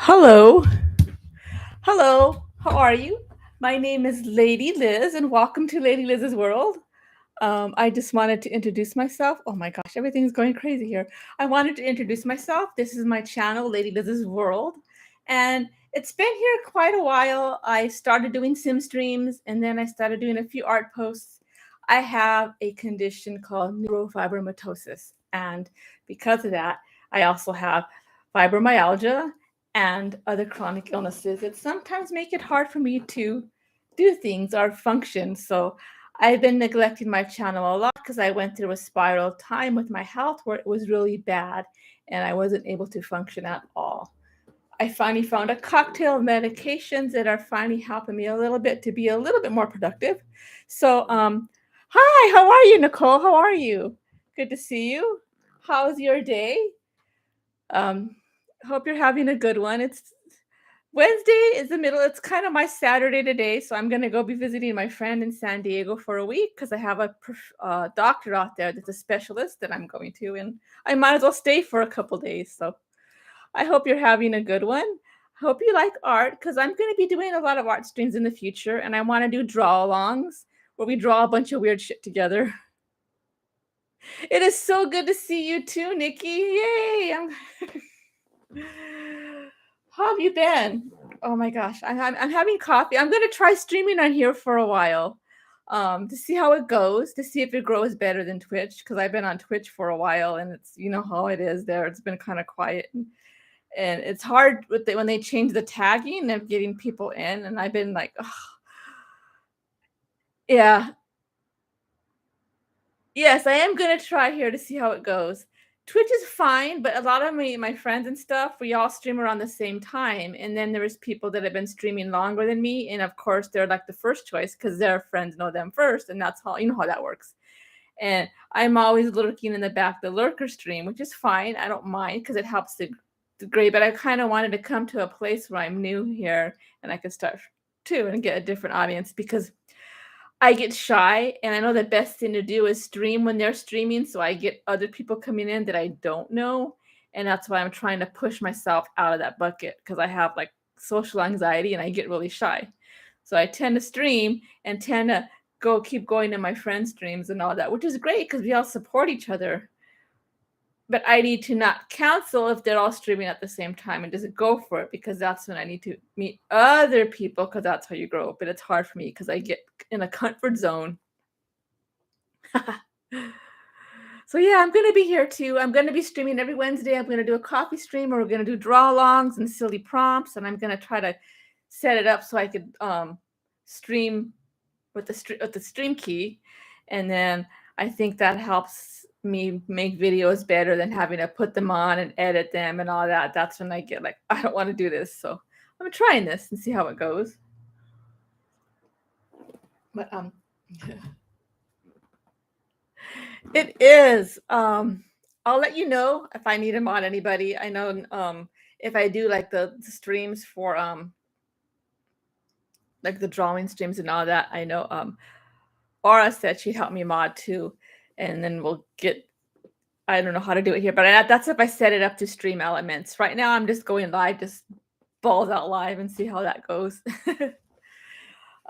Hello. Hello. How are you? My name is Lady Liz, and welcome to Lady Liz's World. I just wanted to introduce myself. Oh my gosh, everything's going crazy here. I wanted to introduce myself. This is my channel, Lady Liz's World. And it's been here quite a while. I started doing sim streams and then I started doing a few art posts. I have a condition called neurofibromatosis. And because of that, I also have fibromyalgia and other chronic illnesses that sometimes make it hard for me to do things or function. So I've been neglecting my channel a lot because I went through a spiral time with my health where it was really bad and I wasn't able to function at all. I finally found a cocktail of medications that are finally helping me a little bit to be a little bit more productive. So, hi, how are you, Nicole? How are you? Good to see you. How's your day? Um, Hope you're having a good one. It's Wednesday is the middle. It's kind of my Saturday today, so I'm gonna go be visiting my friend in San Diego for a week because I have a doctor out there that's a specialist that I'm going to, and I might as well stay for a couple days. So I hope you're having a good one. Hope you like art because I'm going to be doing a lot of art streams in the future, and I want to do draw-alongs where we draw a bunch of weird shit together. It is so good to see you too, Nikki. Yay! How have you been? Oh my gosh, I'm having coffee. I'm gonna try streaming on here for a while, to see how it goes, to see if it grows better than Twitch. Because I've been on Twitch for a while, and it's you know how it is there. It's been kind of quiet, and it's hard when they change the tagging of getting people in. And I've been like, ugh, yeah, yes, I am gonna try here to see how it goes. Twitch is fine, but a lot of my friends and stuff, we all stream around the same time. And then there's people that have been streaming longer than me, and of course they're like the first choice because their friends know them first, and that's how you know how that works. And I'm always lurking in the back, the lurker stream, which is fine. I don't mind because it helps the grade. But I kind of wanted to come to a place where I'm new here and I could start too and get a different audience because I get shy, and I know the best thing to do is stream when they're streaming, so I get other people coming in that I don't know, and that's why I'm trying to push myself out of that bucket because I have, like, social anxiety and I get really shy. So I tend to stream and tend to keep going to my friends' streams and all that, which is great because we all support each other. But I need to not cancel if they're all streaming at the same time and just go for it because that's when I need to meet other people because that's how you grow. But it's hard for me because I get in a comfort zone. So yeah, I'm gonna be here too. I'm gonna be streaming every Wednesday. I'm gonna do a coffee stream, or we're gonna do draw-alongs and silly prompts, and I'm gonna try to set it up so I could stream with the stream key, and then I think that helps me make videos better than having to put them on and edit them and all that. That's when I get like, I don't want to do this, so I'm trying this and see how it goes. But it is. I'll let you know if I need them on anybody. I know if I do like the streams for like the drawing streams and all that, I know Aura said she'd help me mod too. And then we'll get I don't know how to do it here, but that's if I set it up to stream elements. Right now I'm just going live, just balls out live and see how that goes.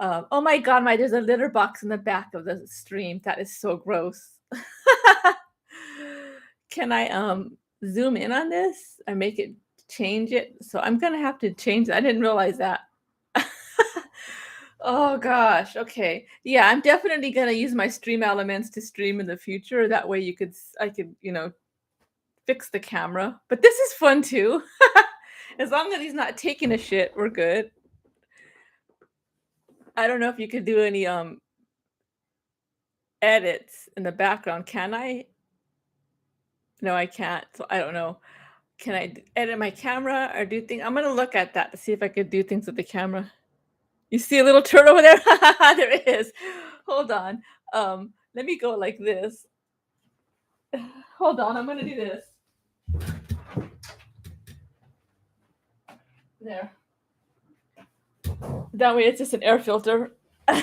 Oh my god, there's a litter box in the back of the stream. That is so gross. Can I zoom in on this and make it change it? So I'm gonna have to change that. I didn't realize that. Oh gosh. Okay. Yeah, I'm definitely gonna use my stream elements to stream in the future. That way I could, fix the camera. But this is fun too. As long as he's not taking a shit, we're good. I don't know if you could do any edits in the background. Can I? No, I can't. So I don't know. Can I edit my camera or do things? I'm gonna look at that to see if I could do things with the camera. You see a little turtle over there? There it is. Hold on. Let me go like this. Hold on, I'm gonna do this. There. That way it's just an air filter. And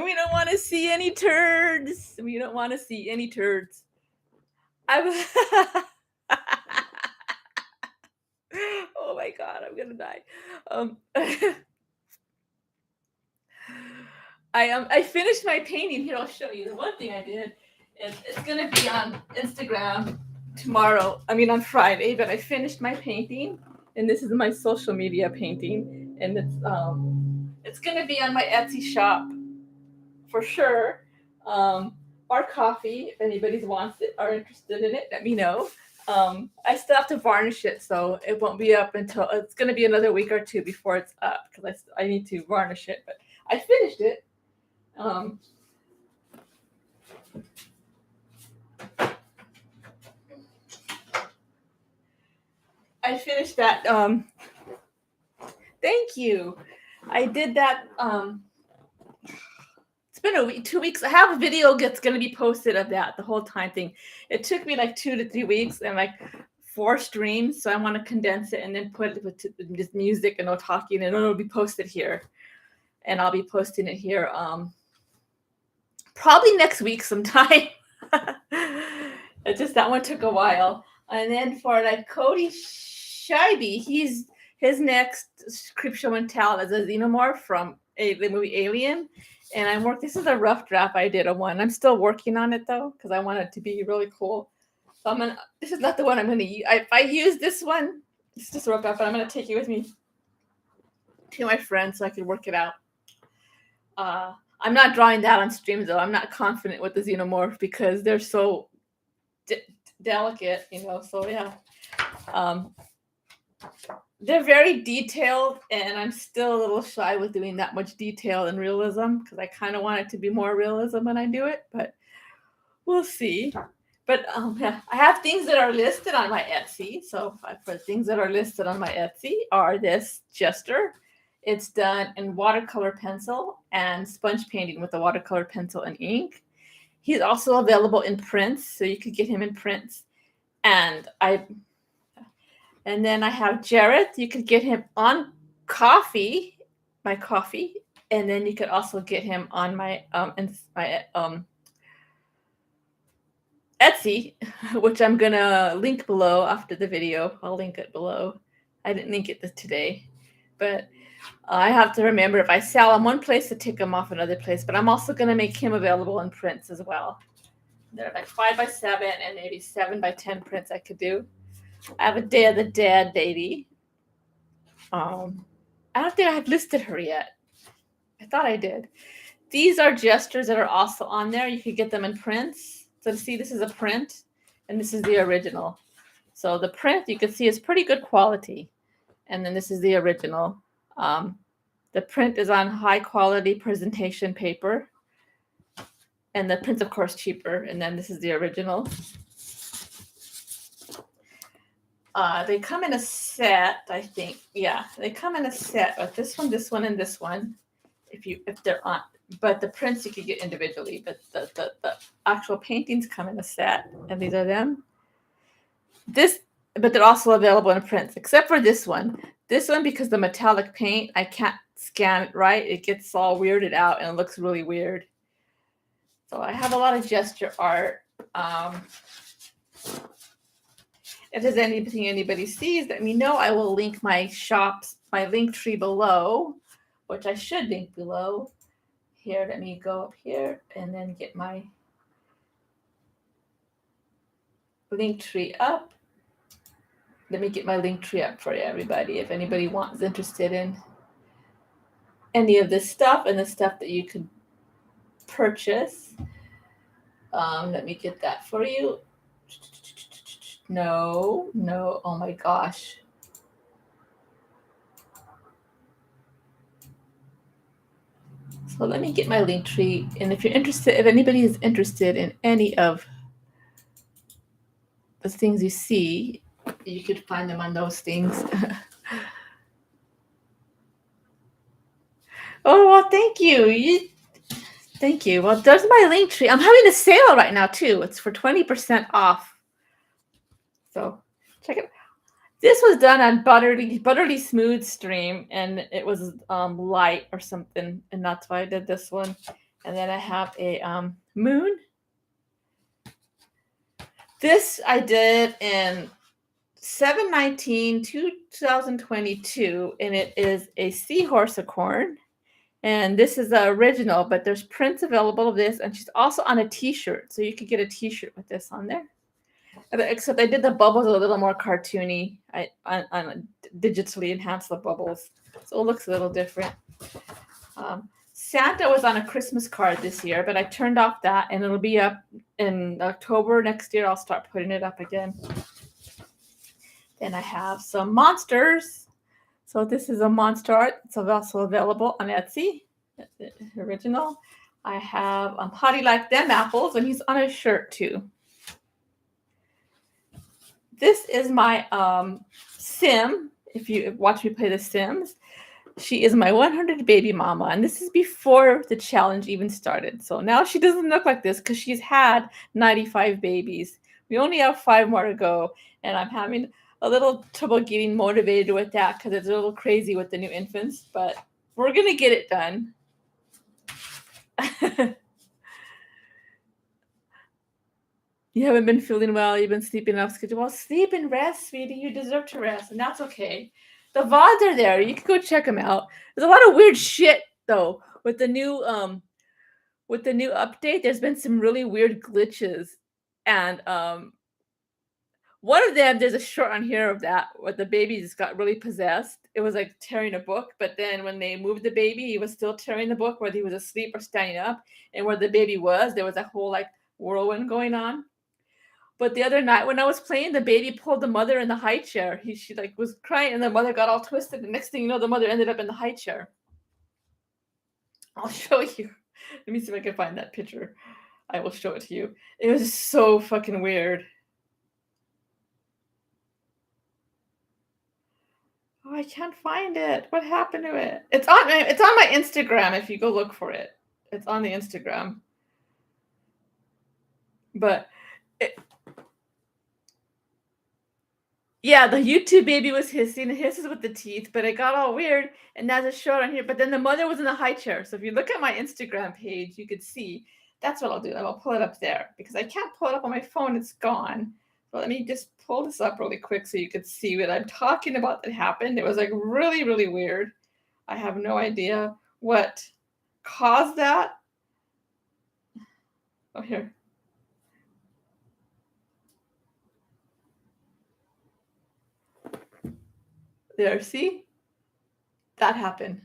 we don't want to see any turds. We don't want to see any turds. I was my God, I'm gonna die. I finished my painting. Here, I'll show you. The one thing I did is it's gonna be on Instagram tomorrow. I mean on Friday, but I finished my painting, and this is my social media painting, and it's gonna be on my Etsy shop for sure. Our coffee, if anybody wants it or interested in it, let me know. I still have to varnish it, so it won't be up until it's going to be another week or two before it's up because I need to varnish it. But I finished it. I finished that. Thank you. I did that. It's been a week, 2 weeks. I have a video that's going to be posted of that, the whole time thing. It took me like 2 to 3 weeks and like 4 streams. So I want to condense it and then put it with this music and no talking, and it'll be posted here. And I'll be posting it here probably next week sometime. It just, that one took a while. And then for like Cody Scheibe, his next Creep Show and Tell is a xenomorph from the movie Alien. And this is a rough draft I did of one. I'm still working on it though, because I want it to be really cool. So this is not the one I'm gonna use. If I use this one, it's just a rough draft, but I'm gonna take it with me to my friends so I can work it out. I'm not drawing that on stream though. I'm not confident with the xenomorph because they're so delicate, so yeah. They're very detailed, and I'm still a little shy with doing that much detail and realism because I kind of want it to be more realism when I do it, but we'll see. But yeah, I have things that are listed on my Etsy. So for things that are listed on my Etsy are this Jester. It's done in watercolor pencil and sponge painting with a watercolor pencil and ink. He's also available in prints, so you could get him in prints. And then I have Jareth. You could get him on my coffee, and then you could also get him on my Etsy, which I'm gonna link below after the video. I'll link it below. I didn't link it today, but I have to remember if I sell him one place to take him off another place. But I'm also gonna make him available in prints as well. They're like 5x7 and maybe 7x10 prints I could do. I have a Day of the Dead lady. I don't think I have listed her yet. I thought I did. These are Jesters that are also on there. You could get them in prints. So see, this is a print, and this is the original. So the print you can see is pretty good quality, and then this is the original. The print is on high quality presentation paper, and the print's of course cheaper. And then this is the original. They come in a set, I think. Yeah, they come in a set with this one, and this one. If they're on, but the prints you could get individually. But the actual paintings come in a set, and these are them. But they're also available in prints, except for this one. This one, because the metallic paint, I can't scan it right. It gets all weirded out, and it looks really weird. So I have a lot of gesture art. If there's anything anybody sees, let me know. I will link my link tree below, which I should link below. Here, let me go up here and then get my link tree up. Let me get my link tree up for everybody. If anybody is interested in any of this stuff and the stuff that you could purchase. Let me get that for you. No, oh my gosh. So let me get my link tree. And if anybody is interested in any of the things you see, you could find them on those things. Oh, well, thank you. Thank you. Well, there's my link tree. I'm having a sale right now too. It's for 20% off. So check it out. This was done on Butterly Smooth stream, and it was light or something, and that's why I did this one. And then I have a moon. This I did in 7/19/2022, and it is a seahorse-acorn. And this is the original, but there's prints available of this, and she's also on a T-shirt, so you could get a T-shirt with this on there. Except I did the bubbles a little more cartoony. I digitally enhanced the bubbles, so it looks a little different. Santa was on a Christmas card this year, but I turned off that, and it'll be up in October next year. I'll start putting it up again. Then I have some monsters. So this is a monster art. It's also available on Etsy. That's the original. I have How Do You Like Them Apples? And he's on a shirt too. This is my Sim. If you watch me play The Sims, she is my 100 baby mama. And this is before the challenge even started. So now she doesn't look like this because she's had 95 babies. We only have 5 more to go. And I'm having a little trouble getting motivated with that because it's a little crazy with the new infants, but we're going to get it done. You haven't been feeling well. You've been sleeping enough. Well, sleep and rest, sweetie. You deserve to rest, and that's okay. The VODs are there. You can go check them out. There's a lot of weird shit, though, with the new update. There's been some really weird glitches, and one of them, there's a short on here of that where the baby just got really possessed. It was like tearing a book, but then when they moved the baby, he was still tearing the book, whether he was asleep or standing up. And where the baby was, there was a whole like whirlwind going on. But the other night when I was playing, the baby pulled the mother in the high chair. She like was crying, and the mother got all twisted. The next thing you know, the mother ended up in the high chair. I'll show you. Let me see if I can find that picture. I will show it to you. It was so fucking weird. Oh, I can't find it. What happened to it? It's on my Instagram if you go look for it. It's on the Instagram. But yeah, the YouTube baby was hissing. It hisses with the teeth, but it got all weird. And there's a short on here. But then the mother was in the high chair. So if you look at my Instagram page, you could see. That's what I'll do. I'll pull it up there because I can't pull it up on my phone. It's gone. So let me just pull this up really quick so you could see what I'm talking about that happened. It was like really, really weird. I have no idea what caused that. Oh, here. There, see? That happened.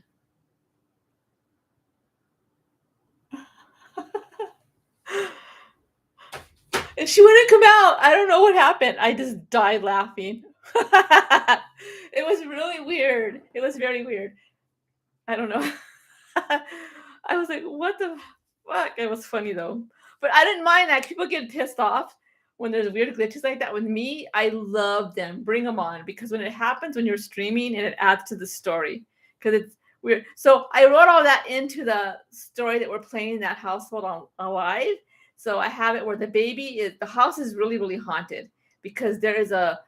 And she wouldn't come out. I don't know what happened. I just died laughing. It was really weird. It was very weird. I don't know. I was like, what the fuck? It was funny though. But I didn't mind that. People get pissed off when there's weird glitches like that. With me, I love them. Bring them on because when it happens when you're streaming and it adds to the story because it's weird. So I wrote all that into the story that we're playing in that household on live. So I have it where the house is really, really haunted because there is a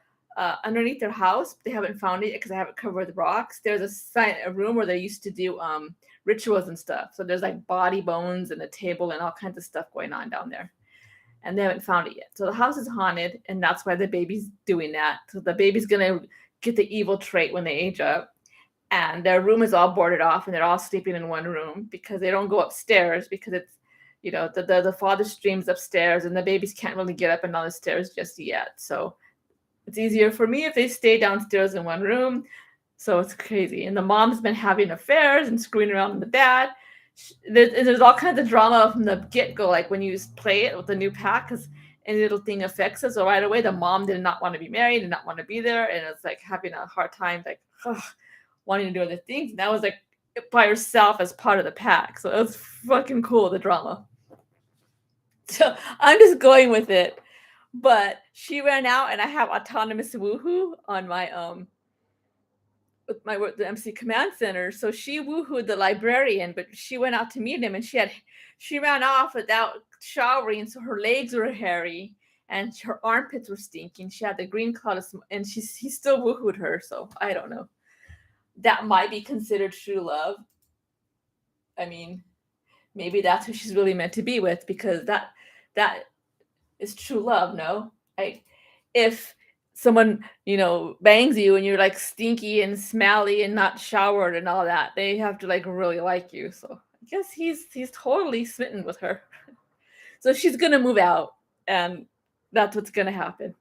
underneath their house. They haven't found it because I have it covered with rocks. There's a room where they used to do rituals and stuff. So there's like body bones and a table and all kinds of stuff going on down there. And they haven't found it yet. So the house is haunted, and that's why the baby's doing that. So the baby's gonna get the evil trait when they age up. And their room is all boarded off, and they're all sleeping in one room because they don't go upstairs because it's the father streams upstairs, and the babies can't really get up and down the stairs just yet. So it's easier for me if they stay downstairs in one room. So it's crazy. And the mom's been having affairs and screwing around with the dad. There's all kinds of drama from the get-go, like when you play it with the new pack, because any little thing affects us. So right away, the mom did not want to be married, did not want to be there, and it's like having a hard time, like wanting to do other things. And that was like by herself as part of the pack. So it was fucking cool, the drama. So I'm just going with it. But she ran out, and I have autonomous woohoo on my with the MC Command Center. So she woohooed the librarian, but she went out to meet him, and she ran off without showering, so her legs were hairy and her armpits were stinking. She had the green cloud, and he still woohooed her. So I don't know. That might be considered true love. I mean, maybe that's who she's really meant to be with because that is true love. No, if someone, bangs you and you're like stinky and smelly and not showered and all that. They have to like really like you. So I guess he's totally smitten with her. So she's gonna move out, and that's what's gonna happen.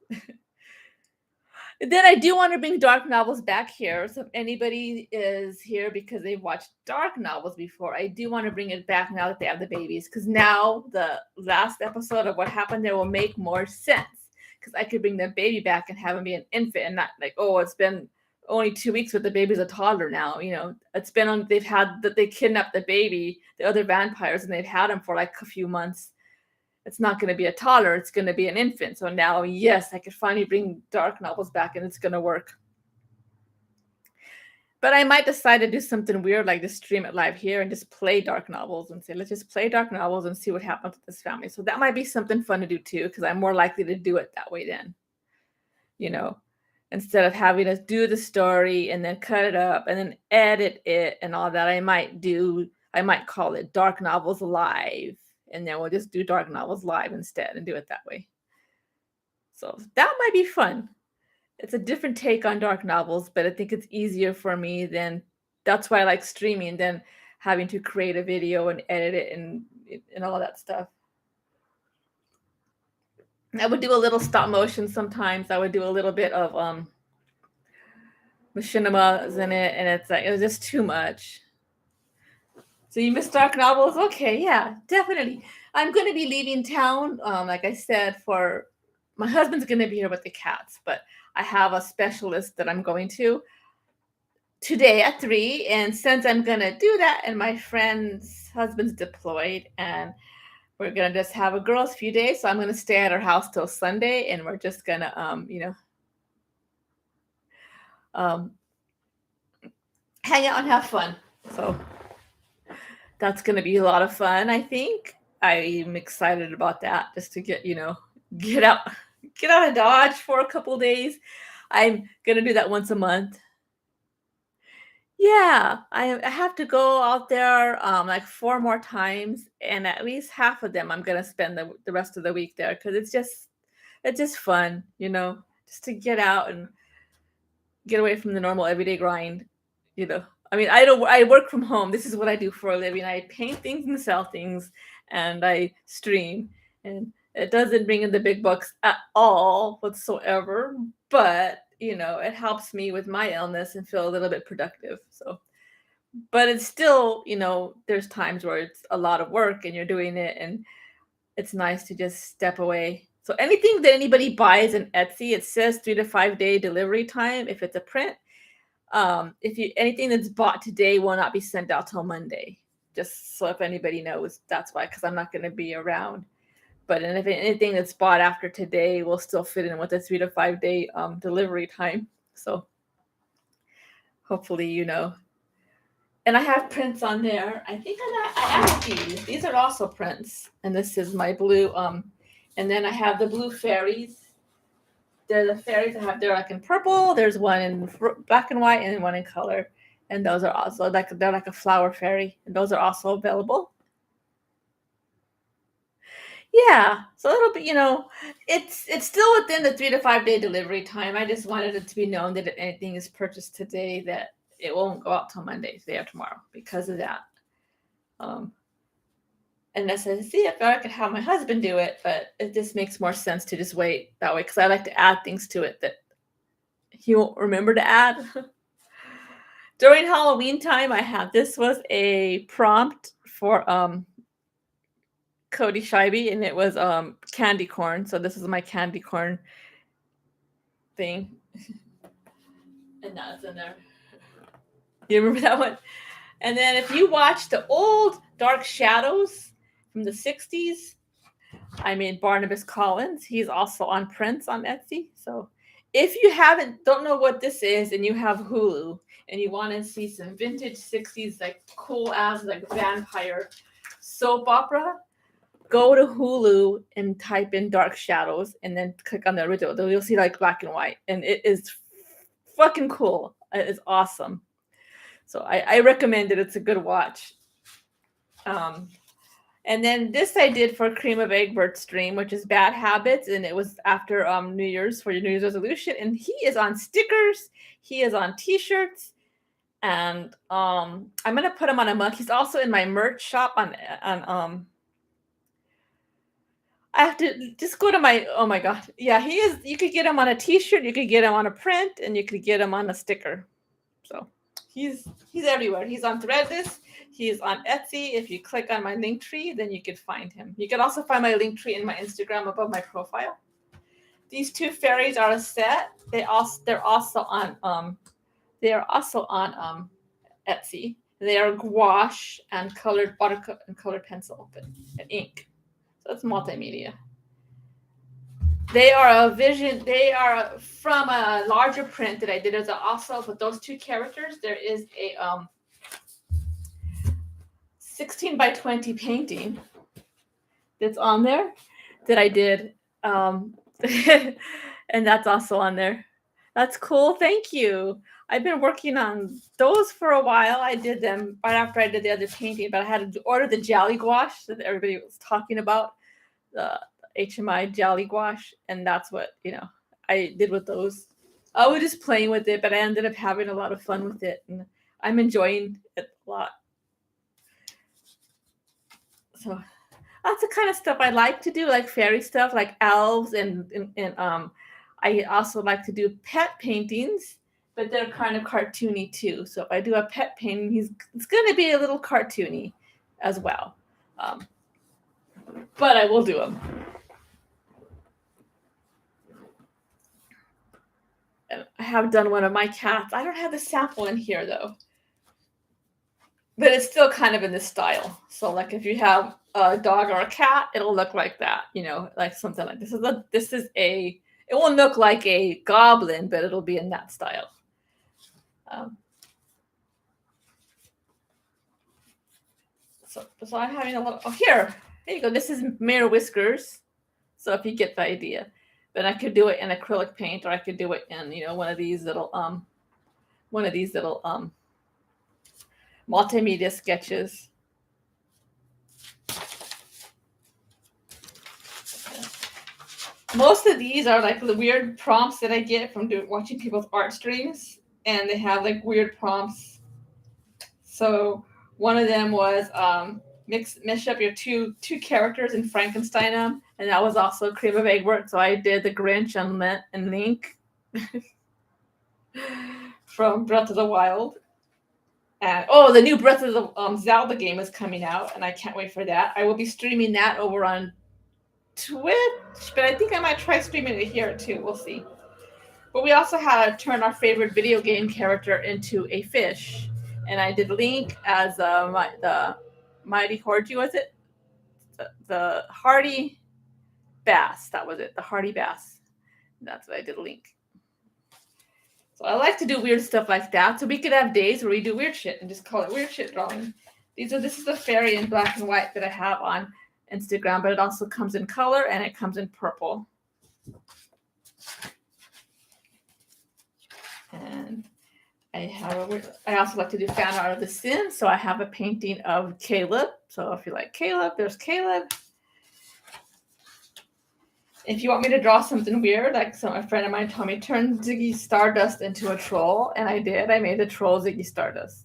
Then I do want to bring dark novels back here. So if anybody is here because they've watched dark novels before, I do want to bring it back now that they have the babies. Because now the last episode of what happened there will make more sense. Because I could bring the baby back and have him be an infant and not like, oh, it's been only 2 weeks, but the baby's a toddler now. It's been on. They've had that they kidnapped the baby, the other vampires, and they've had him for like a few months. It's not going to be a toddler, it's going to be an infant. So now, yes, I could finally bring dark novels back and it's going to work. But I might decide to do something weird like just stream it live here and just play dark novels and say, let's just play dark novels and see what happens with this family. So that might be something fun to do too, because I'm more likely to do it that way then. Instead of having to do the story and then cut it up and then edit it and all that, I might call it Dark Novels Live. And then we'll just do dark novels live instead and do it that way. So that might be fun. It's a different take on dark novels, but I think it's easier for me than that's why I like streaming than having to create a video and edit it and all that stuff. I would do a little stop motion sometimes. I would do a little bit of machinimas in it, and it's like it was just too much. So you miss dark novels? Okay, yeah, definitely. I'm going to be leaving town, like I said, for my husband's going to be here with the cats, but I have a specialist that I'm going to today at 3. And since I'm going to do that, and my friend's husband's deployed, and we're going to just have a girls' few days, so I'm going to stay at her house till Sunday, and we're just going to, hang out and have fun. So that's going to be a lot of fun, I think. I'm excited about that, just to get out of Dodge for a couple days. I'm going to do that once a month. Yeah, I have to go out there like 4 more times, and at least half of them I'm going to spend the rest of the week there, because it's just fun, just to get out and get away from the normal everyday grind. I mean, I work from home. This is what I do for a living. I paint things and sell things, and I stream, and it doesn't bring in the big bucks at all whatsoever, but it helps me with my illness and feel a little bit productive. So, but it's still, there's times where it's a lot of work and you're doing it, and it's nice to just step away. So anything that anybody buys in Etsy, it says 3 to 5 day delivery time if it's a print. Anything that's bought today will not be sent out till Monday. Just so if anybody knows, that's why, because I'm not going to be around. But if anything that's bought after today will still fit in with a 3 to 5 day delivery time. So hopefully, And I have prints on there. I think I added these. These are also prints. And this is my blue. And then I have the blue fairies. They're the fairies I have. They're like in purple. There's one in black and white and one in color. And those are also they're like a flower fairy. And those are also available. Yeah, so it'll be, it's still within the 3 to 5 day delivery time. I just wanted it to be known that if anything is purchased today, that it won't go out till Monday, today or tomorrow, because of that. And I said, see, if I could have my husband do it, but it just makes more sense to just wait that way, because I like to add things to it that he won't remember to add. During Halloween time, this was a prompt for Cody Scheibe, and it was candy corn. So this is my candy corn thing. And that's in there. You remember that one? And then if you watch the old Dark Shadows from the 60s, Barnabas Collins, he's also on prints on Etsy. So if you don't know what this is, and you have Hulu and you want to see some vintage 60s, like cool ass, like vampire soap opera, go to Hulu and type in Dark Shadows and then click on the original. You'll see like black and white, and it is fucking cool. It is awesome. So I recommend it. It's a good watch. And then this I did for Cream of Egbert stream, which is bad habits, and it was after New Year's for your New Year's resolution. And he is on stickers, he is on T-shirts, and I'm gonna put him on a mug. He's also in my merch shop on. I have to just go to my. Oh my god, yeah, he is. You could get him on a T-shirt, you could get him on a print, and you could get him on a sticker. So he's everywhere. He's on Threadless. He's on Etsy. If you click on my link tree, then you can find him. You can also find my link tree in my Instagram above my profile. These two fairies are a set. They're also on Etsy. They are gouache and colored watercolor and colored pencil and ink. So it's multimedia. They are They are from a larger print that I did as also, but those two characters. There is a 16 by 20 painting that's on there that I did, and that's also on there. That's cool. Thank you. I've been working on those for a while. I did them right after I did the other painting, but I had to order the Jolly Gouache that everybody was talking about, the HMI Jolly Gouache, and that's what I did with those. I was just playing with it, but I ended up having a lot of fun with it, and I'm enjoying it a lot. So that's the kind of stuff I like to do, like fairy stuff, like elves, and I also like to do pet paintings, but they're kind of cartoony too. So if I do a pet painting, it's going to be a little cartoony as well, but I will do them. And I have done one of my cats. I don't have the sample in here though, but it's still kind of in this style. So like if you have a dog or a cat, it'll look like that, like something like this. It won't look like a goblin, but it'll be in that style. So I'm having a little. Oh, here you go. This is Mare Whiskers. So if you get the idea, but I could do it in acrylic paint, or I could do it in one of these little multimedia sketches. Most of these are like the weird prompts that I get from watching people's art streams, and they have like weird prompts. So one of them was mix up your two characters and Frankenstein them, and that was also Cream of Egbert. So I did the Grinch and Link from Breath of the Wild. And the new Breath of the Zelda game is coming out, and I can't wait for that. I will be streaming that over on Twitch, but I think I might try streaming it here too. We'll see. But we also had to turn our favorite video game character into a fish, and I did Link as the Mighty Horgy, was it? The Hardy Bass. That was it. The Hardy Bass. That's what I did Link. So I like to do weird stuff like that. So we could have days where we do weird shit and just call it weird shit drawing. This is the fairy in black and white that I have on Instagram, but it also comes in color and it comes in purple. And I also like to do fan art of the Sims. So I have a painting of Caleb. So if you like Caleb, there's Caleb. If you want me to draw something weird, like a friend of mine told me, turn Ziggy Stardust into a troll. And I did. I made the troll Ziggy Stardust.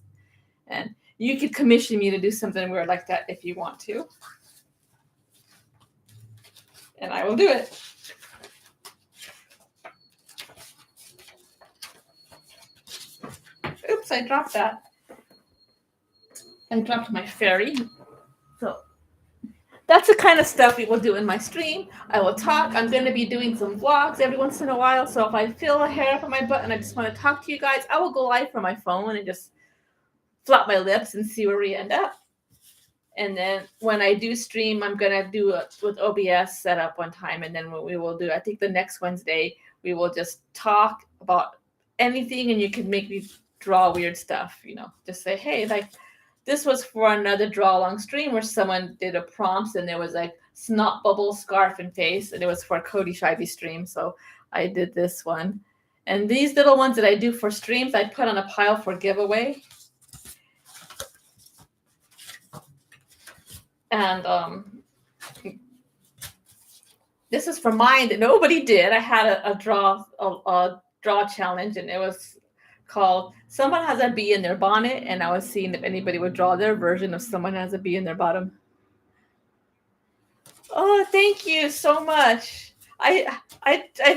And you could commission me to do something weird like that if you want to. And I will do it. Oops, I dropped that. I dropped my fairy. So that's the kind of stuff we will do in my stream. I will talk. I'm going to be doing some vlogs every once in a while. So if I feel a hair up on my butt and I just want to talk to you guys, I will go live from my phone and just flop my lips and see where we end up. And then when I do stream, I'm going to do it with OBS set up one time. And then what we will do, I think the next Wednesday, we will just talk about anything, and you can make me draw weird stuff, just say, hey, like this was for another draw along stream where someone did a prompt and there was like snot bubble, scarf, and face, and it was for Cody Shivey stream. So I did this one. And these little ones that I do for streams, I put on a pile for giveaway. And this is for mine that nobody did. I had a draw challenge, and it was called "Someone Has a Bee in Their Bonnet," and I was seeing if anybody would draw their version of "Someone Has a Bee in Their Bottom." Oh, thank you so much. I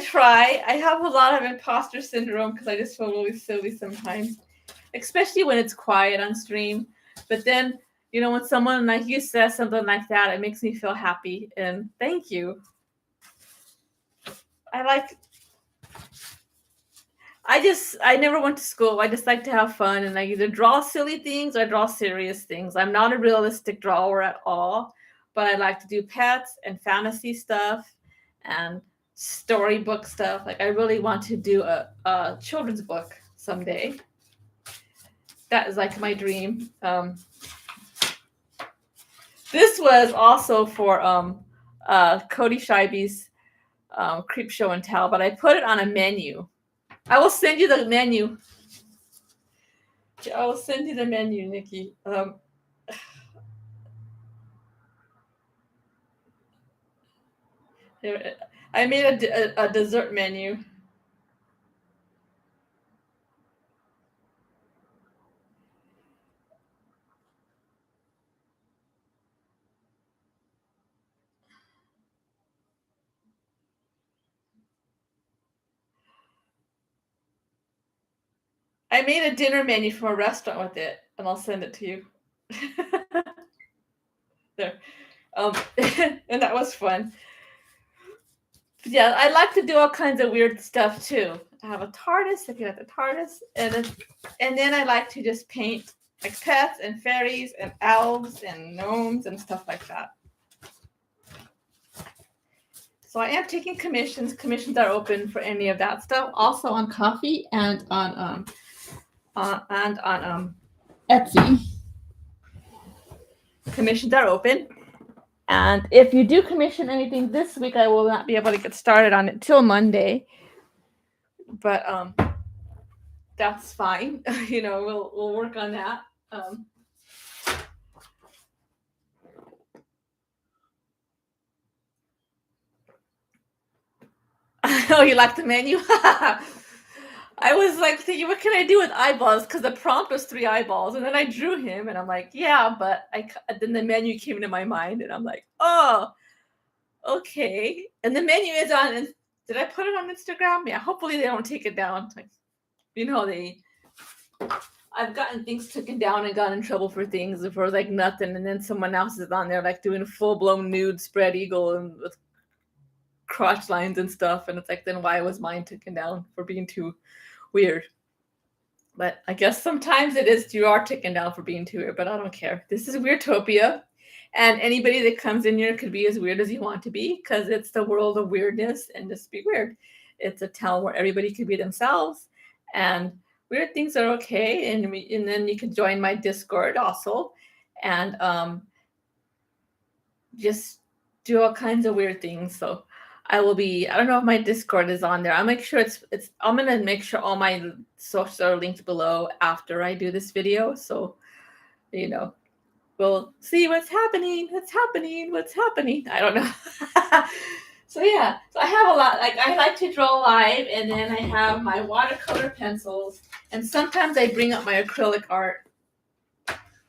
try. I have a lot of imposter syndrome because I just feel really silly sometimes, especially when it's quiet on stream. But then, when someone like you says something like that, it makes me feel happy. And thank you. I never went to school. I just like to have fun, and I either draw silly things or draw serious things. I'm not a realistic drawer at all, but I like to do pets and fantasy stuff and storybook stuff. Like I really want to do a children's book someday. That is like my dream. This was also for Cody Scheibe's Creep Show and Tell, but I put it on a menu. I will send you the menu. I will send you the menu, Nikki. I made a dessert menu. I made a dinner menu from a restaurant with it, and I'll send it to you. There. And that was fun. But yeah, I like to do all kinds of weird stuff too. I have a TARDIS, looking at the TARDIS, and then I like to just paint like pets and fairies and elves and gnomes and stuff like that. So I am taking commissions. Commissions are open for any of that stuff. Also on Ko-fi and on Etsy. Commissions are open. And if you do commission anything this week, I will not be able to get started on it till Monday. But that's fine. We'll work on that. Oh, you like the menu? I was like thinking, what can I do with eyeballs? Because the prompt was 3 eyeballs, and then I drew him, and I'm like, yeah, but then the menu came into my mind, and I'm like, oh, okay. And the menu is on. Did I put it on Instagram? Yeah. Hopefully they don't take it down. Like, I've gotten things taken down and gotten in trouble for things for like nothing, and then someone else is on there like doing full blown nude spread eagle and with crotch lines and stuff, and it's like, then why was mine taken down for being too weird? But I guess sometimes you are taken down for being too weird, but I don't care. This is Weirdtopia, and anybody that comes in here could be as weird as you want to be, because it's the world of weirdness, and just be weird. It's a town where everybody could be themselves, and weird things are okay. And then you can join my Discord also, and just do all kinds of weird things. So I don't know if my Discord is on there. I'll make sure I'm going to make sure all my socials are linked below after I do this video. So, we'll see what's happening. I don't know. So yeah, so I have a lot. Like I like to draw live, and then I have my watercolor pencils, and sometimes I bring up my acrylic art,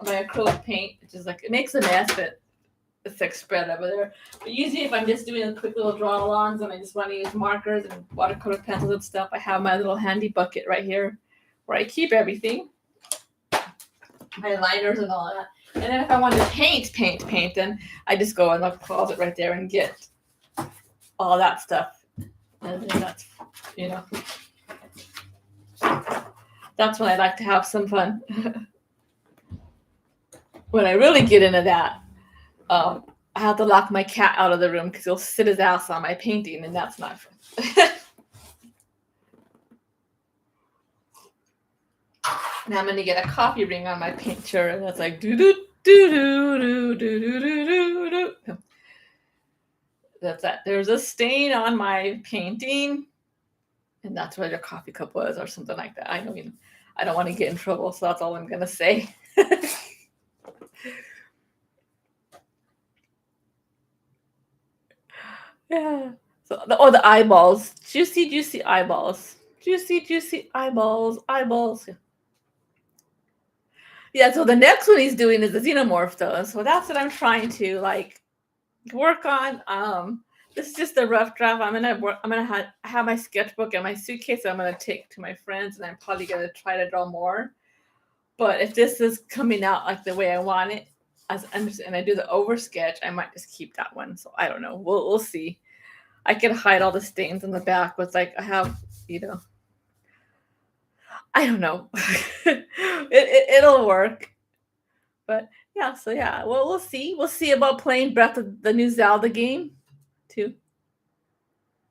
my acrylic paint, which is like, it makes a mess, but it's like spread over there. But usually if I'm just doing a quick little draw alongs and I just want to use markers and watercolor pencils and stuff, I have my little handy bucket right here where I keep everything, my liners and all that. And then if I want to paint, then I just go in the closet right there and get all that stuff. And then that's when I like to have some fun. When I really get into that, I have to lock my cat out of the room because he'll sit his ass on my painting, and that's not fun. Now I'm going to get a coffee ring on my picture, and that's like do do do do do do do do do. That's that. There's a stain on my painting, and that's where the coffee cup was, or something like that. I don't want to get in trouble, so that's all I'm going to say. Yeah. So the eyeballs, juicy, juicy eyeballs, juicy, juicy eyeballs, eyeballs. Yeah. So the next one he's doing is the xenomorph though, so that's what I'm trying to like work on. This is just a rough draft. I'm gonna work. I'm gonna have my sketchbook and my suitcase. I'm gonna take to my friends, and I'm probably gonna try to draw more. But if this is coming out like the way I want it, and I do the over sketch, I might just keep that one. So I don't know. We'll see. I can hide all the stains in the back with like I have, you know, I don't know. It'll work. But yeah, so yeah, well we'll see. We'll see about playing Breath of the new Zelda game too.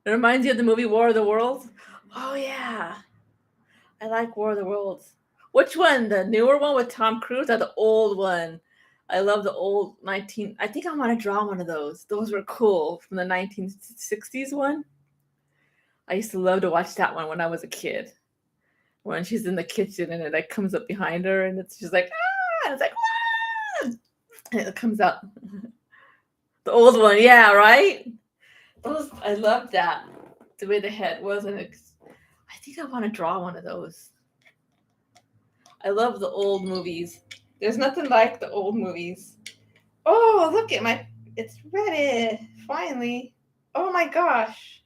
It reminds you of the movie War of the Worlds. Oh yeah, I like War of the Worlds. Which one? The newer one with Tom Cruise or the old one? I love the old 19. I think I want to draw one of those. Those were cool from the 1960s one. I used to love to watch that one when I was a kid. When she's in the kitchen and it like comes up behind her and it's just like ah, and it's like ah, and it comes out. The old one, yeah, right. Those I love that. The way the head was, and I think I want to draw one of those. I love the old movies. There's nothing like the old movies. Oh, look at my. It's ready. Finally. Oh my gosh.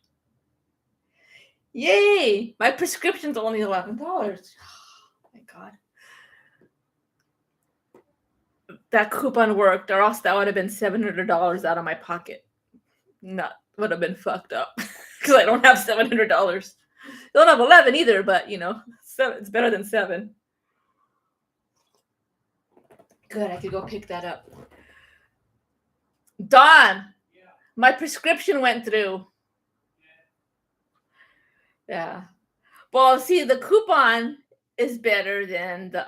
Yay! My prescription's only $11. Oh my god. That coupon worked, or else that would have been $700 out of my pocket. Not would have been fucked up. Because I don't have $700. I don't have 11 either, but you know, it's better than 7. Good, I could go pick that up. Don, my prescription went through. Yeah. Well, see, the coupon is better than the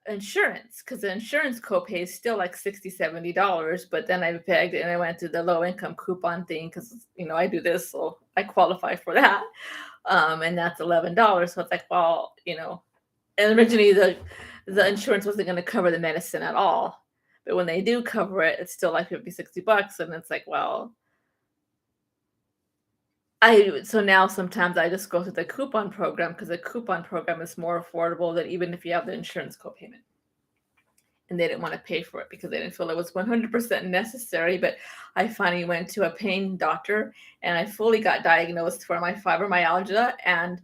insurance because the insurance copay is still like $60-$70. But then I pegged it and I went to the low income coupon thing because you know I do this, so I qualify for that. And that's $11. So it's like, well, you know, and originally the insurance wasn't going to cover the medicine at all. But when they do cover it, it's still like $50-$60. And it's like, well, so now sometimes I just go to the coupon program because the coupon program is more affordable than even if you have the insurance copayment. And they didn't want to pay for it because they didn't feel it was 100% necessary. But I finally went to a pain doctor and I fully got diagnosed for my fibromyalgia, and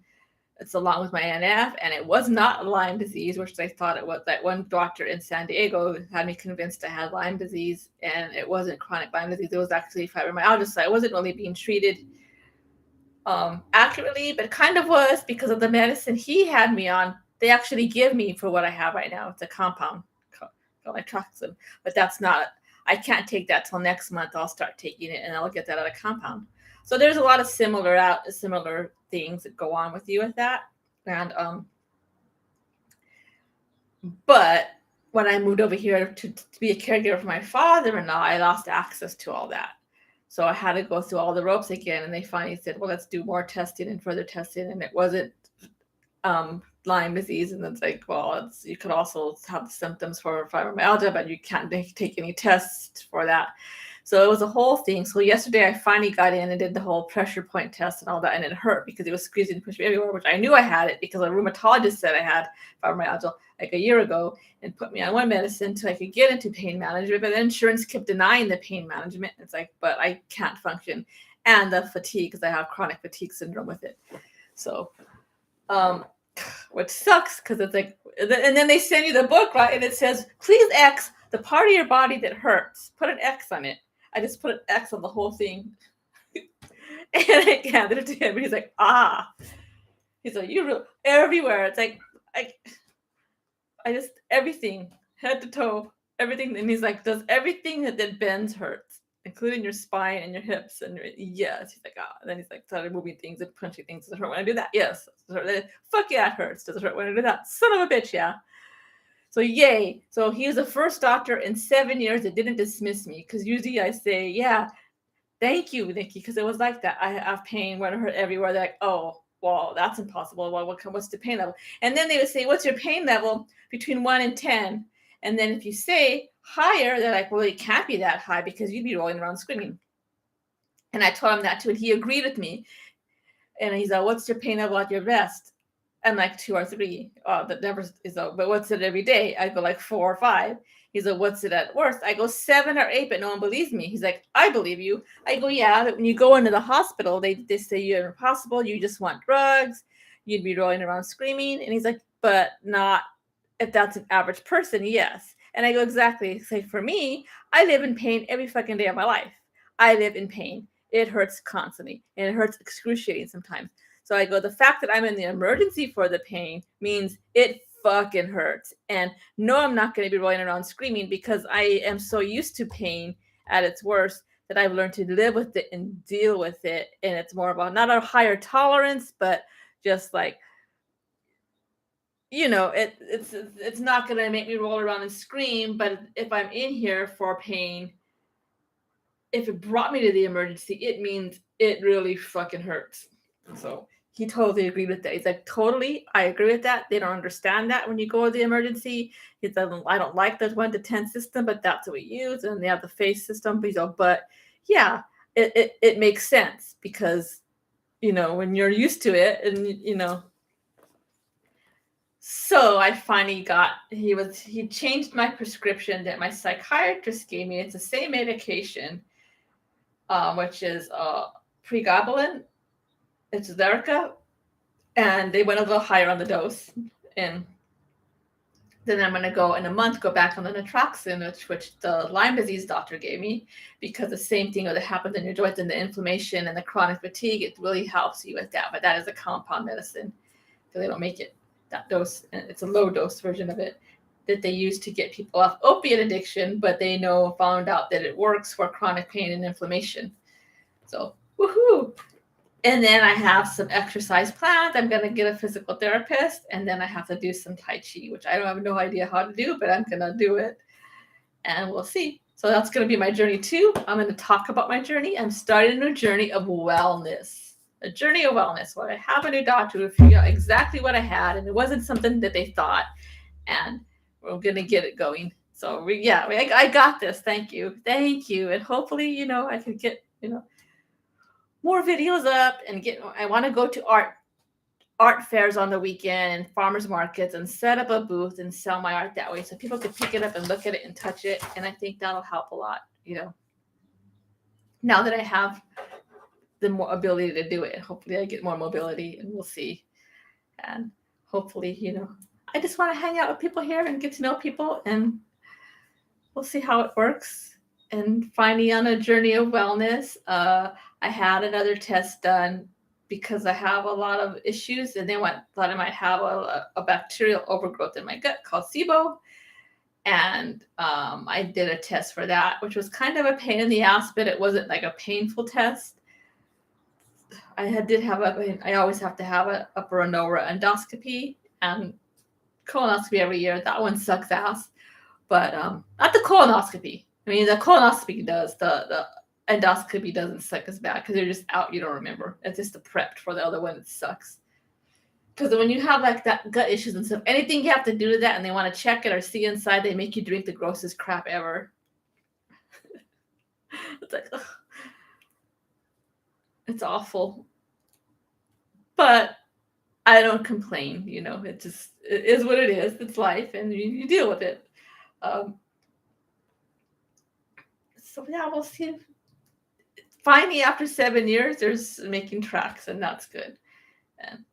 it's along with my NF, and it was not Lyme disease, which I thought it was. That one doctor in San Diego had me convinced I had Lyme disease, and it wasn't chronic Lyme disease. It was actually fibromyalgia. So I wasn't really being treated accurately, but kind of was because of the medicine he had me on. They actually give me for what I have right now. It's a compound called itraxin, but that's not. I can't take that till next month. I'll start taking it, and I'll get that out of compound. So there's a lot of similar things that go on with you with that, and but when I moved over here to be a caregiver for my father-in-law, I lost access to all that. So I had to go through all the ropes again, and they finally said, "Well, let's do more testing and further testing." And it wasn't Lyme disease, and it's like, well, you could also have symptoms for fibromyalgia, but you can't take any tests for that. So it was a whole thing. So yesterday I finally got in and did the whole pressure point test and all that, and it hurt because it was squeezing and pushing me everywhere, which I knew I had it because a rheumatologist said I had fibromyalgia like a year ago and put me on one medicine so I could get into pain management. But the insurance kept denying the pain management. It's like, but I can't function. And the fatigue, because I have chronic fatigue syndrome with it. So, which sucks because it's like, and then they send you the book, right? And it says, please X the part of your body that hurts. Put an X on it. I just put an X on the whole thing. And I handed it to him. And he's like, ah. He's like, you're everywhere. It's like, I just, everything, head to toe, everything. And he's like, does everything that bends hurts, including your spine and your hips? And yes. He's like, ah. And then he's like, started moving things and punching things. Does it hurt when I do that? Yes. Fuck yeah, it hurts. Does it hurt when I do that? Son of a bitch, yeah. So yay. So he was the first doctor in 7 years that didn't dismiss me. Because usually I say, yeah, thank you, Nikki. Because it was like that. I have pain when it hurt everywhere. They're like, oh, well, that's impossible. Well, what's the pain level? And then they would say, what's your pain level between 1 and 10? And then if you say higher, they're like, well, it can't be that high because you'd be rolling around screaming. And I told him that too, and he agreed with me. And he's like, "What's your pain about your breast?" I'm like 2 or 3. That never is. But what's it every day? I go like 4 or 5. He's like, "What's it at worst?" I go 7 or 8, but no one believes me. He's like, "I believe you." I go, "Yeah, that when you go into the hospital, they say you're impossible. You just want drugs. You'd be rolling around screaming." And he's like, "But not if that's an average person, yes." And I go, "Exactly." Say, for me, I live in pain every fucking day of my life. I live in pain. It hurts constantly, and it hurts excruciating sometimes. So I go, the fact that I'm in the emergency for the pain means it fucking hurts. And no, I'm not going to be rolling around screaming because I am so used to pain at its worst that I've learned to live with it and deal with it. And it's more about not a higher tolerance, but just like, it's not going to make me roll around and scream. But if I'm in here for pain, if it brought me to the emergency, it means it really fucking hurts. So he totally agreed with that. He's like, "Totally, I agree with that. They don't understand that when you go to the emergency." He said, "I don't like the 1 to 10 system, but that's what we use." And they have the face system. But yeah, it makes sense because, when you're used to it and. So I finally he changed my prescription that my psychiatrist gave me. It's the same medication, which is pregabalin. It's Lyrica, and they went a little higher on the dose. And then I'm going to go in a month, go back on the naproxen, which the Lyme disease doctor gave me, because the same thing that happens in your joints and the inflammation and the chronic fatigue, it really helps you with that. But that is a compound medicine, so they don't make it that dose. It's a low dose version of it that they use to get people off opiate addiction, but they found out that it works for chronic pain and inflammation. So, woohoo! And then I have some exercise plans. I'm going to get a physical therapist, and then I have to do some Tai Chi, which I don't have no idea how to do, but I'm going to do it, and we'll see. So that's going to be my journey too. I'm going to talk about my journey. I'm starting a journey of wellness, a journey of wellness where I have a new doctor to figure out exactly what I had, and it wasn't something that they thought, and we're going to get it going. So I got this. Thank you. And hopefully, I can get, more videos up and I want to go to art fairs on the weekend and farmers markets and set up a booth and sell my art that way so people can pick it up and look at it and touch it. And I think that'll help a lot, now that I have the more ability to do it. Hopefully I get more mobility, and we'll see. And hopefully, I just want to hang out with people here and get to know people, and we'll see how it works. And finally, on a journey of wellness, I had another test done because I have a lot of issues, and they thought I might have a bacterial overgrowth in my gut called SIBO. And I did a test for that, which was kind of a pain in the ass, but it wasn't like a painful test. I always have to have an upper and lower endoscopy and colonoscopy every year. That one sucks ass, but not the colonoscopy. I mean, the colonoscopy does. The endoscopy doesn't suck as bad because you're just out. You don't remember. It's just the prep for the other one that sucks. Because when you have like that gut issues and stuff, anything you have to do to that, and they want to check it or see inside, they make you drink the grossest crap ever. It's like, ugh. It's awful. But I don't complain. It is what it is. It's life, and you deal with it. So yeah, we'll see. Finally, after 7 years, there's making tracks, and that's good. And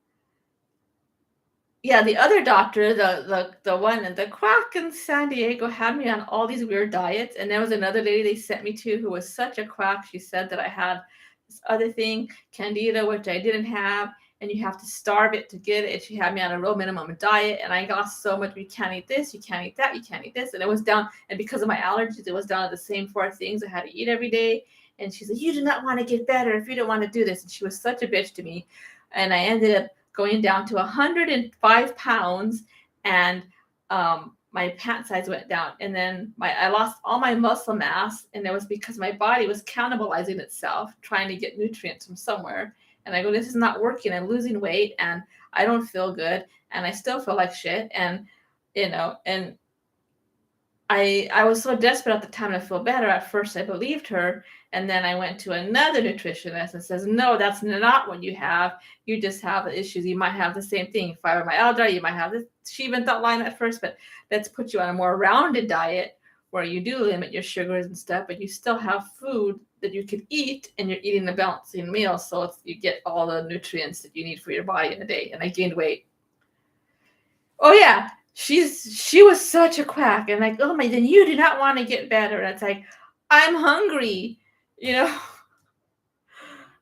yeah, the other doctor, the one in the quack in San Diego, had me on all these weird diets. And there was another lady they sent me to who was such a quack. She said that I had this other thing, candida, which I didn't have, and you have to starve it to get it. She had me on a real minimum diet, and I got so much. You can't eat this, you can't eat that, you can't eat this, and it was down. And because of my allergies, it was down to the same 4 things I had to eat every day. And she said, "You do not want to get better if you don't want to do this." And she was such a bitch to me, and I ended up going down to 105 pounds, and my pant size went down, and then I lost all my muscle mass, and it was because my body was cannibalizing itself, trying to get nutrients from somewhere. And I go, "This is not working. I'm losing weight, and I don't feel good, and I still feel like shit." And and I was so desperate at the time to feel better. At first, I believed her, And then I went to another nutritionist and says, no, that's not what you have. You just have the issues. You might have the same thing, fibromyalgia. You might have this. She even thought Lyme at first, but let's put you on a more rounded diet where you do limit your sugars and stuff, but you still have food that you can eat, and you're eating a balancing meal, so you get all the nutrients that you need for your body in a day. And I gained weight. Oh yeah, she was such a quack, and like, oh my, then you do not want to get better. And it's like, I'm hungry, you know.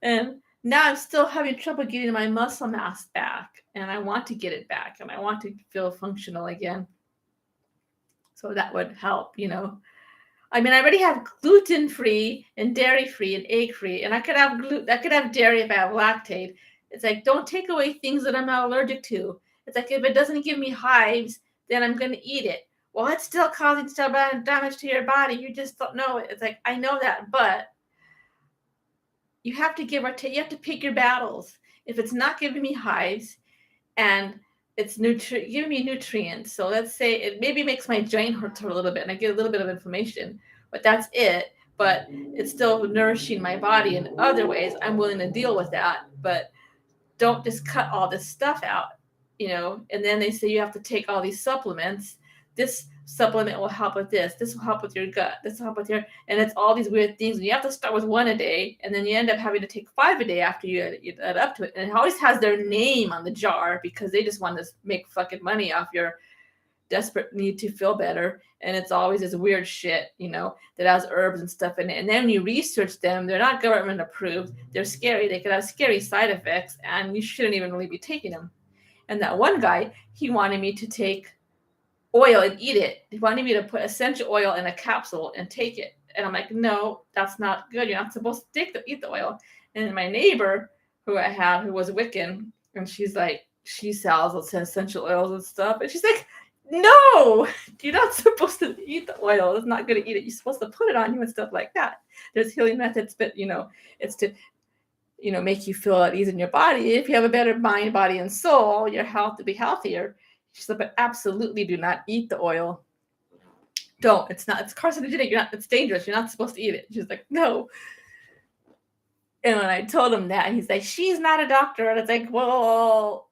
And now I'm still having trouble getting my muscle mass back, and I want to get it back, and I want to feel functional again. So that would help, you know. I mean, I already have gluten-free and dairy-free and egg-free, and I could have dairy if I have lactate. It's like, don't take away things that I'm not allergic to. It's like, if it doesn't give me hives, then I'm going to eat it. Well, it's still causing damage to your body. You just don't know it. It's like, I know that, but you have to you have to pick your battles. If it's not giving me hives and it's giving me nutrients, so let's say it maybe makes my joint hurt a little bit and I get a little bit of inflammation, but that's it. But it's still nourishing my body in other ways. I'm willing to deal with that, but don't just cut all this stuff out, you know. And then they say you have to take all these supplements. This supplement will help with this. This will help with your gut. This will help with your, and it's all these weird things. And you have to start with 1 a day, and then you end up having to take 5 a day after you add up to it. And it always has their name on the jar because they just want to make fucking money off your desperate need to feel better. And it's always this weird shit, you know, that has herbs and stuff in it. And then when you research them, they're not government approved. They're scary. They could have scary side effects, and you shouldn't even really be taking them. And that one guy, he wanted me to take oil and eat it. He wanted me to put essential oil in a capsule and take it. And I'm like, no, that's not good. You're not supposed to eat the oil. And my neighbor who I had, who was Wiccan, and she's like, she sells essential oils and stuff. And she's like, no, you're not supposed to eat the oil. It's not good to eat it. You're supposed to put it on you and stuff like that. There's healing methods, but, you know, it's to, you know, make you feel at ease in your body. If you have a better mind, body, and soul, your health will be healthier. She said, but absolutely do not eat the oil. Don't. It's carcinogenic. It's dangerous. You're not supposed to eat it. She's like, no. And when I told him that, he's like, she's not a doctor. And it's like, well,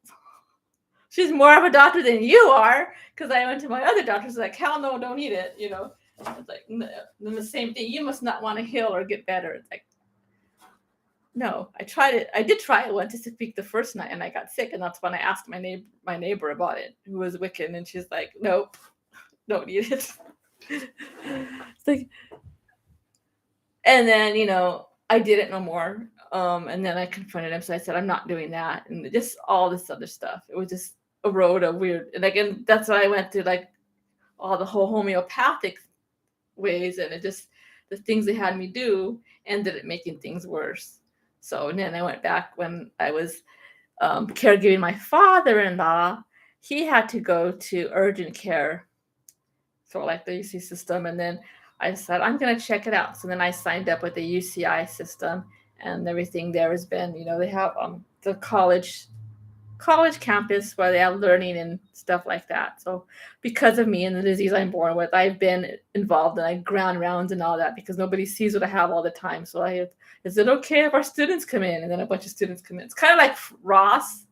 she's more of a doctor than you are. Because I went to my other doctors, like, hell no, don't eat it. You know, it's like, no. Then the same thing. You must not want to heal or get better. It's like, no, I tried it. I did try it. I went to speak the first night and I got sick. And that's when I asked my neighbor about it, who was Wiccan. And she's like, nope, don't eat it. It's like, and then, you know, I did it no more. And then I confronted him. So I said, I'm not doing that. And just all this other stuff. It was just a road of weird. And again, that's why I went through like all the whole homeopathic ways. And it just, the things they had me do ended up making things worse. So, and then I went back when I was caregiving my father-in-law. He had to go to urgent care, sort of like the UC system. And then I said, I'm going to check it out. So then I signed up with the UCI system, and everything there has been, you know, they have the college campus where they have learning and stuff like that. So because of me and the disease I'm born with, I've been involved in like ground rounds and all that because nobody sees what I have all the time. So is it okay if our students come in? And then a bunch of students come in. It's kind of like Ross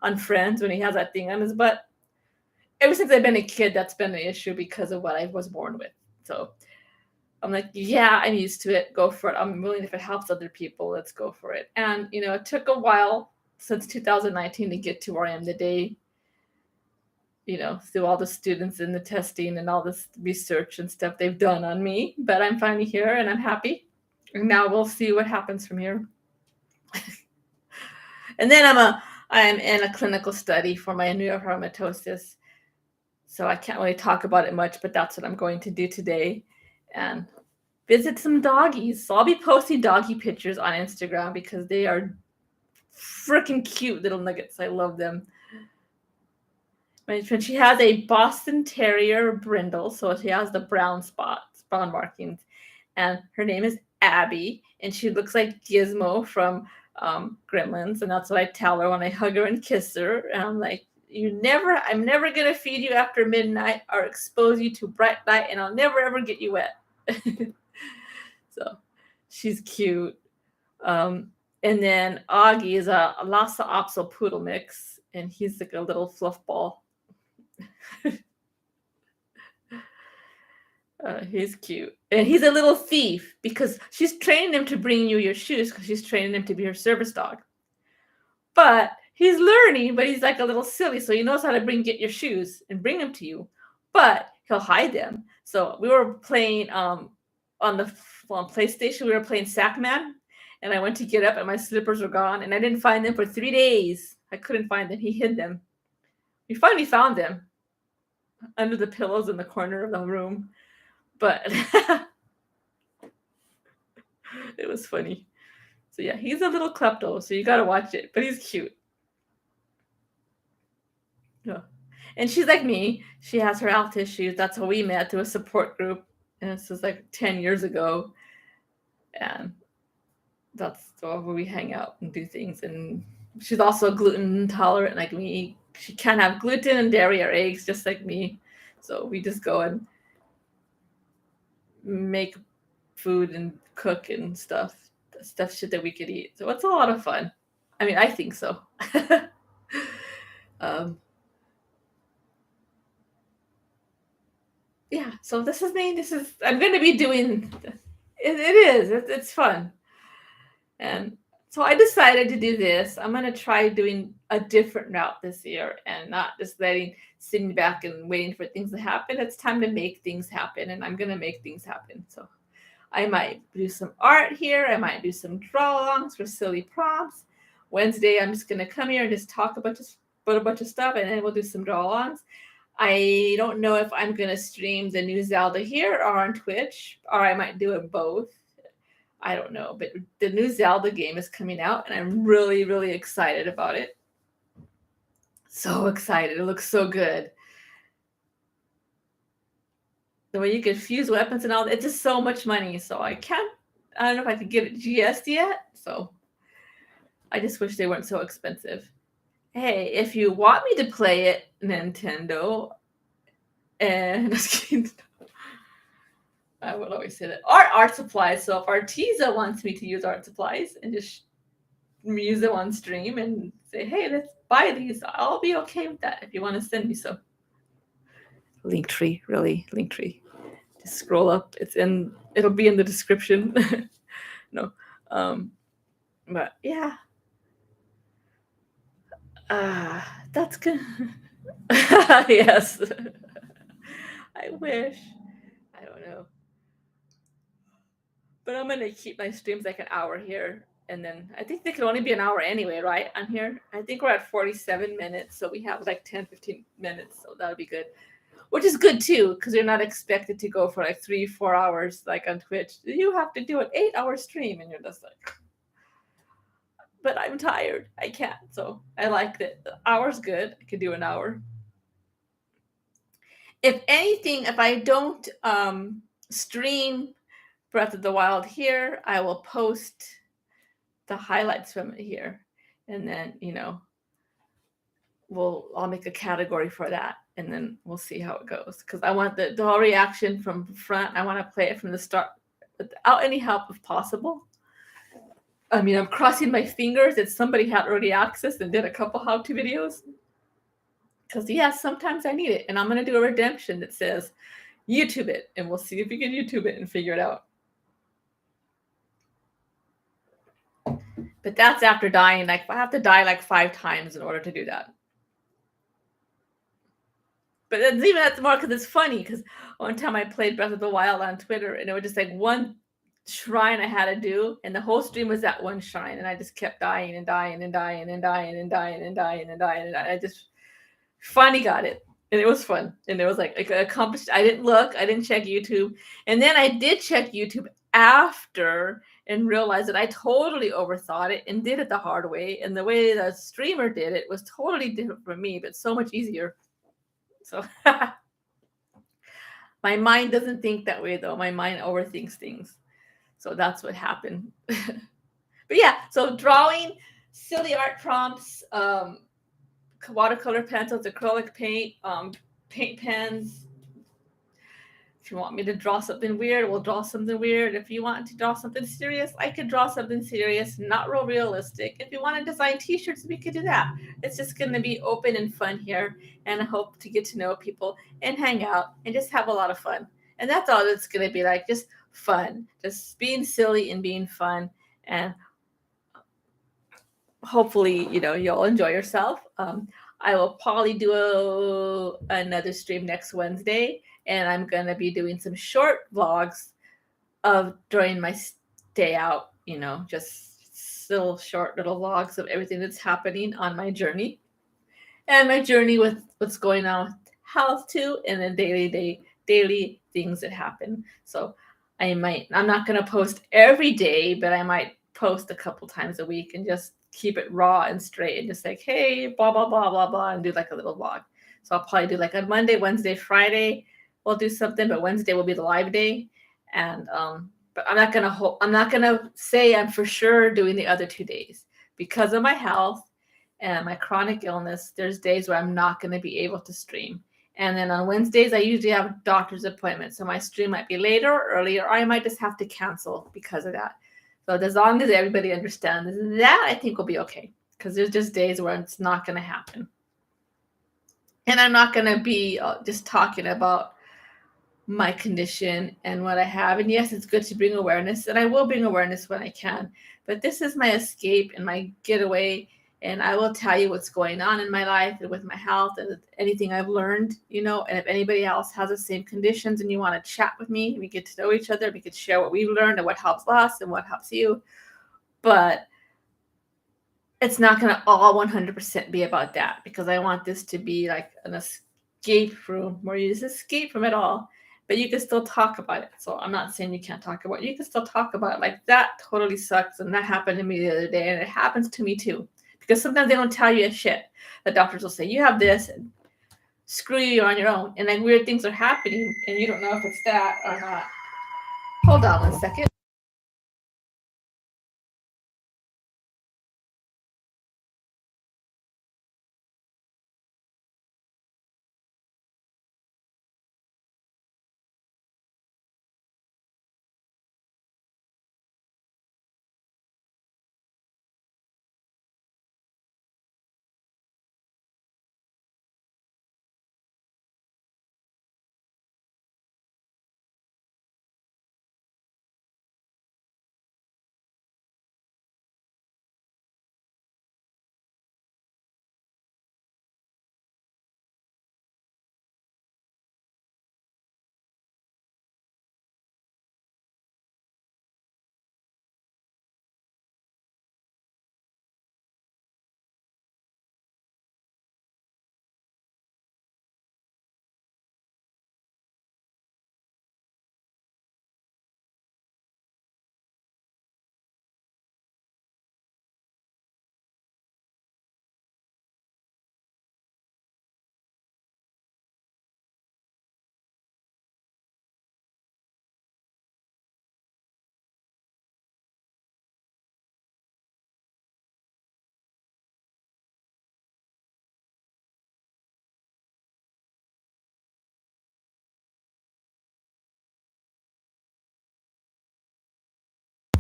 on Friends when he has that thing on his butt. Ever since I've been a kid, that's been the issue because of what I was born with. So I'm like, yeah, I'm used to it. Go for it. I'm willing, if it helps other people, let's go for it. And, you know, it took a while since 2019 to get to where I am today, you know, through all the students and the testing and all this research and stuff they've done on me. But I'm finally here and I'm happy. And now we'll see what happens from here. And then I'm in a clinical study for my neurofibromatosis. So I can't really talk about it much, but that's what I'm going to do today. And visit some doggies. So I'll be posting doggy pictures on Instagram because they are freaking cute little nuggets. I love them. My friend, she has a Boston Terrier brindle, so she has the brown spots, brown markings, and her name is Abby, and she looks like Gizmo from Gremlins, and that's what I tell her when I hug her and kiss her. And I'm like, I'm never gonna feed you after midnight or expose you to bright light, and I'll never ever get you wet. So She's cute. Um, and then Augie is a Lhasa Apso poodle mix, and he's like a little fluff ball. He's cute. And he's a little thief because she's training him to bring you your shoes because she's training him to be her service dog. But he's learning, but he's like a little silly, so he knows how to get your shoes and bring them to you, but he'll hide them. So we were playing on PlayStation. We were playing Sackman, and I went to get up, and my slippers were gone, and I didn't find them for 3 days. I couldn't find them. He hid them. We finally found them under the pillows in the corner of the room, but it was funny. So yeah, he's a little klepto, so you got to watch it, but he's cute. Yeah. And she's like me. She has her health issues. That's how we met, through a support group. And this is like 10 years ago. And that's where we hang out and do things. And she's also gluten intolerant like me. She can't have gluten and dairy or eggs, just like me. So we just go and make food and cook and stuff shit that we could eat. So it's a lot of fun. I mean, I think so. Yeah, so this is me. I'm going to be doing it's fun. And so I decided to do this. I'm going to try doing a different route this year and not just sitting back and waiting for things to happen. It's time to make things happen, and I'm going to make things happen. So I might do some art here. I might do some draw-alongs for silly prompts. Wednesday, I'm just going to come here and just talk about a bunch of stuff, and then we'll do some draw-alongs. I don't know if I'm going to stream the new Zelda here or on Twitch, or I might do it both. I don't know, but the new Zelda game is coming out, and I'm really, really excited about it. So excited. It looks so good. The way you can fuse weapons and all, it's just so much money. So I don't know if I could get it GS'd yet. So I just wish they weren't so expensive. Hey, if you want me to play it, Nintendo, and I would always say that art supplies. So if Arteza wants me to use art supplies and just use them on stream and say, hey, let's buy these, I'll be okay with that if you want to send me some. Linktree, really, Linktree. Just scroll up. It'll be in the description. No. But yeah. That's good. Yes. I wish. I don't know. But I'm going to keep my streams like an hour here. And then I think they can only be an hour anyway, right? On here. I think we're at 47 minutes. So we have like 10, 15 minutes. So that'll be good. Which is good too, because you're not expected to go for like 3-4 hours like on Twitch. You have to do an 8-hour stream, and you're just like, but I'm tired. I can't. So I like that. The hour's good. I could do an hour. If anything, if I don't stream Breath of the Wild here, I will post the highlights from it here. And then, I'll make a category for that, and then we'll see how it goes. Because I want the whole reaction from front. I want to play it from the start without any help if possible. I mean, I'm crossing my fingers that somebody had already accessed and did a couple how-to videos. Because, sometimes I need it. And I'm going to do a redemption that says, YouTube it. And we'll see if we can YouTube it and figure it out. But that's after dying. Like, I have to die like 5 times in order to do that. But that's more because it's funny. Because one time I played Breath of the Wild on Twitter, and it was just like one shrine I had to do, and the whole stream was that one shrine, and I just kept dying and dying and dying and dying and dying and dying and dying, and I just finally got it, and it was fun, and it was like accomplished. I didn't look, I didn't check YouTube, and then I did check YouTube after and realized that I totally overthought it and did it the hard way, and the way the streamer did it was totally different from me, but so much easier. So my mind doesn't think that way, though. My mind overthinks things. So that's what happened. But yeah, so drawing, silly art prompts, watercolor pencils, acrylic paint, paint pens, If you want me to draw something weird, we'll draw something weird. If you want to draw something serious, I could draw something serious, not real realistic. If you want to design t-shirts, we could do that. It's just going to be open and fun here, and I hope to get to know people and hang out and just have a lot of fun. And that's all it's going to be like, just fun, just being silly and being fun. And hopefully, you'll enjoy yourself. I will probably do another stream next Wednesday, and I'm going to be doing some short vlogs of during my stay out, just little short little vlogs of everything that's happening on my journey and my journey with what's going on with health too, and then daily things that happen. So I'm not going to post every day, but I might post a couple times a week and just keep it raw and straight and just like, hey, blah, blah, blah, blah, blah, and do like a little vlog. So I'll probably do like on Monday, Wednesday, Friday, we'll do something, but Wednesday will be the live day. And, but I'm not going to say I'm for sure doing the other 2 days because of my health and my chronic illness. There's days where I'm not going to be able to stream. And then on Wednesdays, I usually have a doctor's appointment. So my stream might be later or earlier, or I might just have to cancel because of that. So as long as everybody understands that, I think we'll be okay. Because there's just days where it's not going to happen. And I'm not going to be just talking about my condition and what I have. And yes, it's good to bring awareness, and I will bring awareness when I can. But this is my escape and my getaway. And I will tell you what's going on in my life and with my health and anything I've learned, and if anybody else has the same conditions and you want to chat with me, we get to know each other. We could share what we've learned and what helps us and what helps you. But it's not going to all 100% be about that, because I want this to be like an escape room where you just escape from it all, but you can still talk about it. So I'm not saying you can't talk about it. You can still talk about it. Like, that totally sucks. And that happened to me the other day. And it happens to me too. Because sometimes they don't tell you a shit. The doctors will say, you have this, and screw you, you're on your own. And then weird things are happening, and you don't know if it's that or not. Hold on 1 second.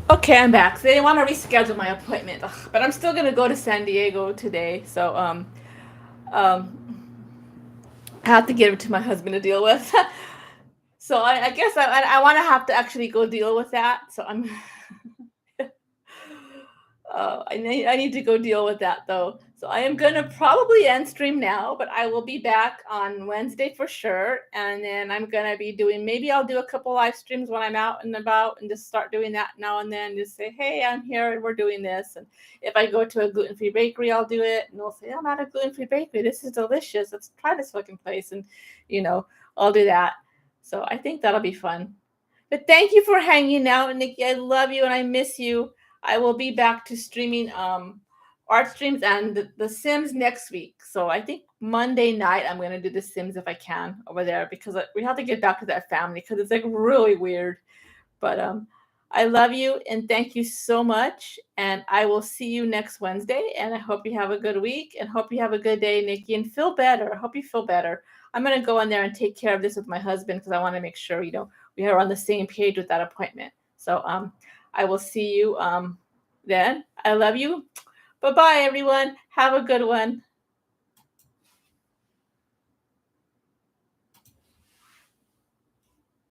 Okay, I'm back. So they want to reschedule my appointment, but I'm still gonna go to San Diego today. So I have to give it to my husband to deal with. So I guess I want to have to actually go deal with that. So I'm I need to go deal with that though. So I am gonna probably end stream now, but I will be back on Wednesday for sure. And then I'm gonna be maybe I'll do a couple live streams when I'm out and about, and just start doing that now and then. Just say, hey, I'm here and we're doing this. And if I go to a gluten-free bakery, I'll do it. And they'll say, I'm at a gluten-free bakery. This is delicious. Let's try this fucking place. And I'll do that. So I think that'll be fun. But thank you for hanging out, Nikki. I love you and I miss you. I will be back to streaming art streams and the Sims next week. So I think Monday night I'm going to do the Sims if I can over there, because we have to get back to that family because it's like really weird. But I love you and thank you so much. And I will see you next Wednesday. And I hope you have a good week and hope you have a good day, Nikki, and feel better. I hope you feel better. I'm going to go in there and take care of this with my husband because I want to make sure, we are on the same page with that appointment. So I will see you then. I love you. Bye bye, everyone. Have a good one.